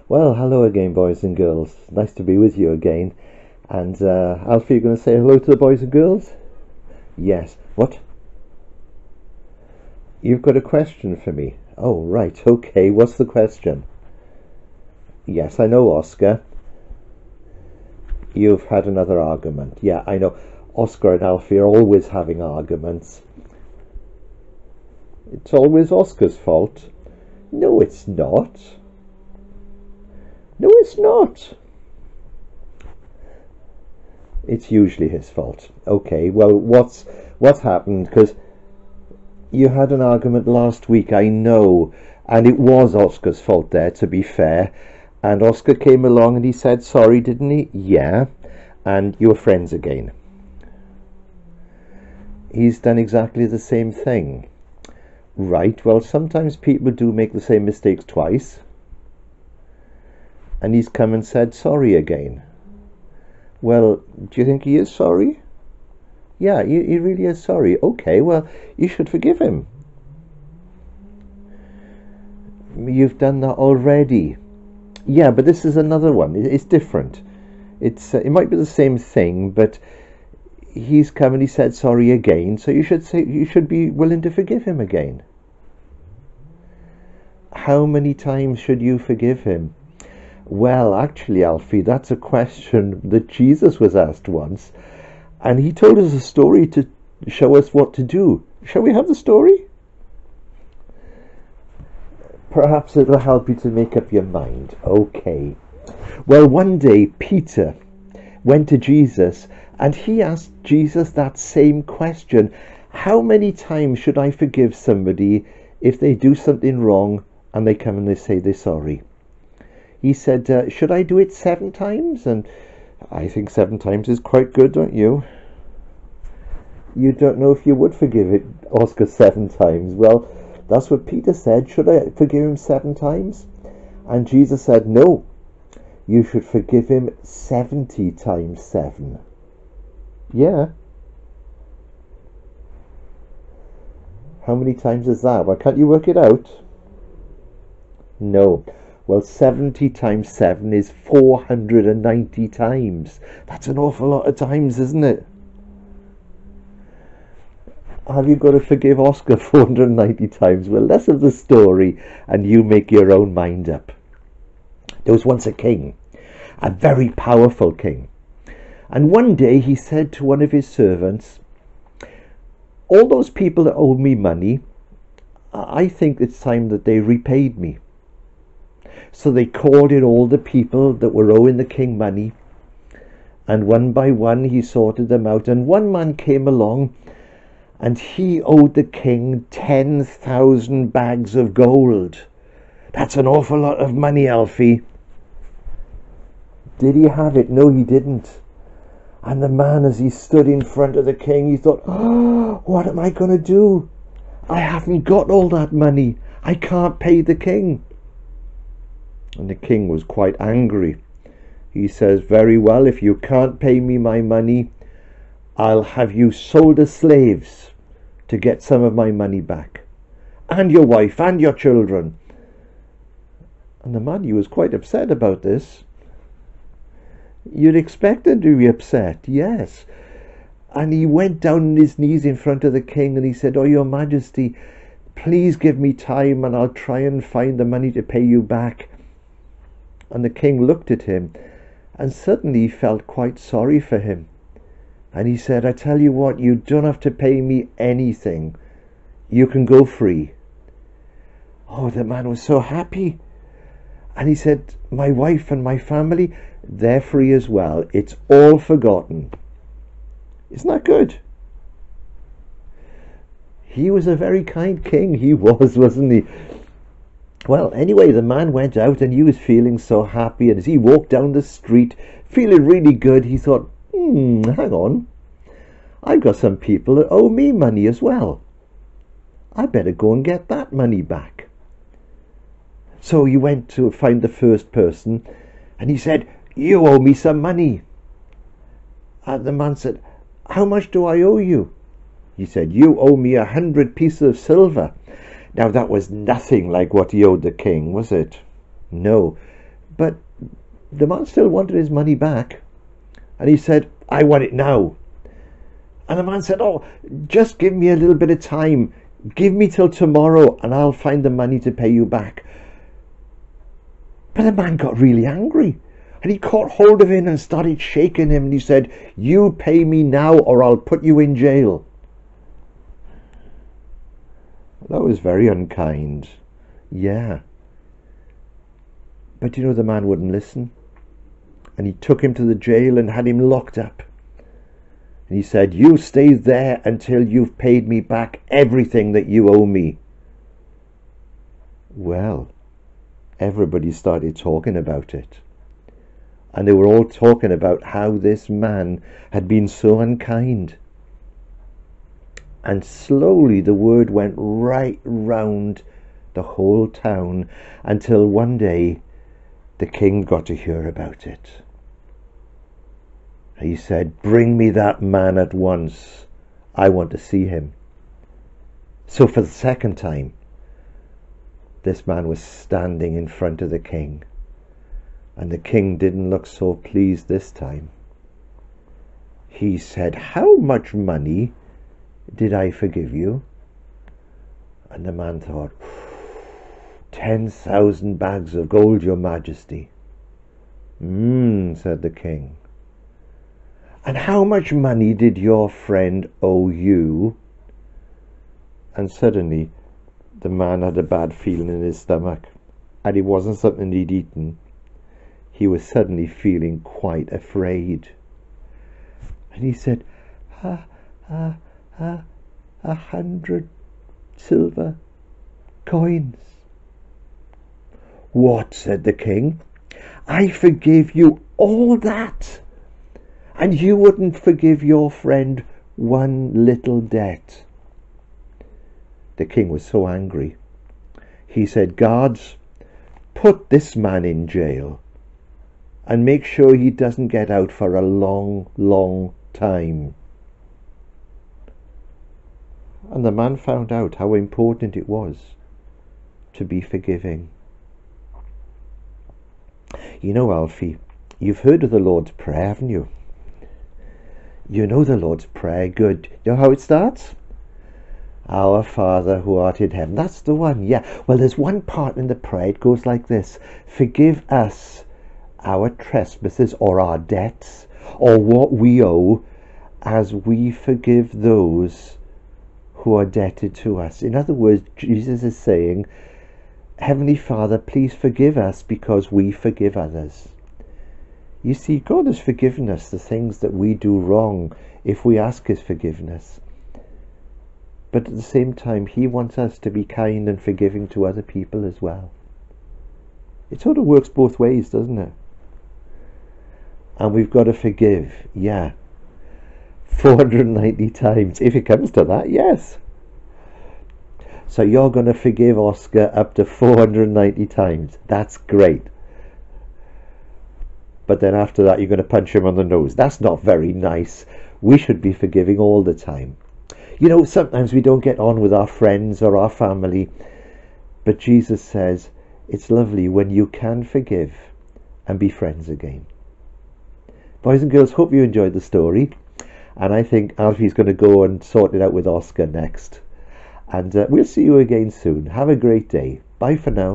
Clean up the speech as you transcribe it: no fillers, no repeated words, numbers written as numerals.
Well, hello again, boys and girls. Nice to be with you again. And Alfie, you're going to say hello to the boys and girls? Yes. What? You've got a question for me? Oh, right. Okay. What's the question? Yes, I know, Oscar. You've had another argument. Yeah, I know. Oscar and Alfie are always having arguments. It's always Oscar's fault. No, it's not. No, it's not. It's usually his fault. Okay, well, what's happened? Because you had an argument last week, I know, and it was Oscar's fault there, to be fair. And Oscar came along and he said sorry, didn't he? Yeah. And you were friends again. He's done exactly the same thing. Right, well, sometimes people do make the same mistakes twice. And he's come and said sorry again. Well, do you think he is sorry? Yeah, he really is sorry. Okay, well, you should forgive him. You've done that already. Yeah, but this is another one. It's different. It might be the same thing, but he's come and he said sorry again, so you should be willing to forgive him again. How many times should you forgive him? Well, actually, Alfie, that's a question that Jesus was asked once, and he told us a story to show us what to do. Shall we have the story? Perhaps it'll help you to make up your mind. Okay. Well, one day Peter went to Jesus and he asked Jesus that same question. How many times should I forgive somebody if they do something wrong and they come and they say they're sorry? He said, should I do it 7 times? And I think 7 times is quite good, don't you? You don't know if you would forgive it, Oscar, 7 times. Well, that's what Peter said. Should I forgive him 7 times? And Jesus said, no, you should forgive him 70 times 7. Yeah. How many times is that? Well, can't you work it out? No. Well, 70 times 7 is 490 times. That's an awful lot of times, isn't it? Have you got to forgive Oscar 490 times? Well, less of the story and you make your own mind up. There was once a king, a very powerful king. And one day he said to one of his servants, all those people that owe me money, I think it's time that they repaid me. So they called in all the people that were owing the king money, and one by one he sorted them out. And one man came along and he owed the king 10,000 bags of gold. That's an awful lot of money, Alfie. Did he have it? No, he didn't. And the man, as he stood in front of the king, he thought, oh, what am I going to do? I haven't got all that money. I can't pay the king. And the king was quite angry. He says, very well, if you can't pay me my money, I'll have you sold as slaves to get some of my money back. And your wife and your children. And the man, he was quite upset about this. You'd expect him to be upset, yes. And he went down on his knees in front of the king and he said, oh, your majesty, please give me time and I'll try and find the money to pay you back. And the king looked at him and suddenly he felt quite sorry for him. And he said, I tell you what, you don't have to pay me anything. You can go free. Oh, the man was so happy. And he said, my wife and my family, they're free as well. It's all forgotten. Isn't that good? He was a very kind king. He was, wasn't he? Well, anyway, the man went out and he was feeling so happy. And as he walked down the street, feeling really good, he thought, hang on. I've got some people that owe me money as well. I better go and get that money back. So he went to find the first person and he said, you owe me some money. And the man said, how much do I owe you? He said, you owe me 100 pieces of silver. Now that was nothing like what he owed the king, was it? No, But the man still wanted his money back. And he said, I want it now. And the man said, oh, just give me a little bit of time. Give me till tomorrow and I'll find the money to pay you back. But the man got really angry. And he caught hold of him and started shaking him. And he said, you pay me now or I'll put you in jail. That was very unkind. Yeah. But you know, the man wouldn't listen. And he took him to the jail and had him locked up. And he said, you stay there until you've paid me back everything that you owe me. Well, everybody started talking about it. And they were all talking about how this man had been so unkind. And slowly the word went right round the whole town until one day the king got to hear about it. He said, bring me that man at once. I want to see him. So for the second time, this man was standing in front of the king. And the king didn't look so pleased this time. He said, how much money did I forgive you? And the man thought, 10,000 bags of gold, your majesty. Said the king. And how much money did your friend owe you? And suddenly the man had a bad feeling in his stomach, and it wasn't something he'd eaten. He was suddenly feeling quite afraid. And he said, 100 silver coins. What? Said the king. I forgive you all that, and you wouldn't forgive your friend one little debt. The king was so angry. He said, guards, put this man in jail and make sure he doesn't get out for a long, long time. And the man found out how important it was to be forgiving. You know, Alfie, you've heard of the Lord's Prayer, haven't you? You know the Lord's Prayer, good. You know how it starts? Our Father who art in heaven. That's the one, yeah. Well, there's one part in the prayer, it goes like this. Forgive us our trespasses or our debts or what we owe as we forgive those who are debted to us. In other words, Jesus is saying, Heavenly Father, please forgive us because we forgive others. You see, God has forgiven us the things that we do wrong if we ask his forgiveness. But at the same time, he wants us to be kind and forgiving to other people as well. It sort of works both ways, doesn't it? And we've got to forgive, yeah. 490 times, if it comes to that, yes. So you're going to forgive Oscar up to 490 times. That's great. But then after that, you're going to punch him on the nose. That's not very nice. We should be forgiving all the time. You know, sometimes we don't get on with our friends or our family. But Jesus says, it's lovely when you can forgive and be friends again. Boys and girls, hope you enjoyed the story. And I think Alfie's going to go and sort it out with Oscar next. And we'll see you again soon. Have a great day. Bye for now.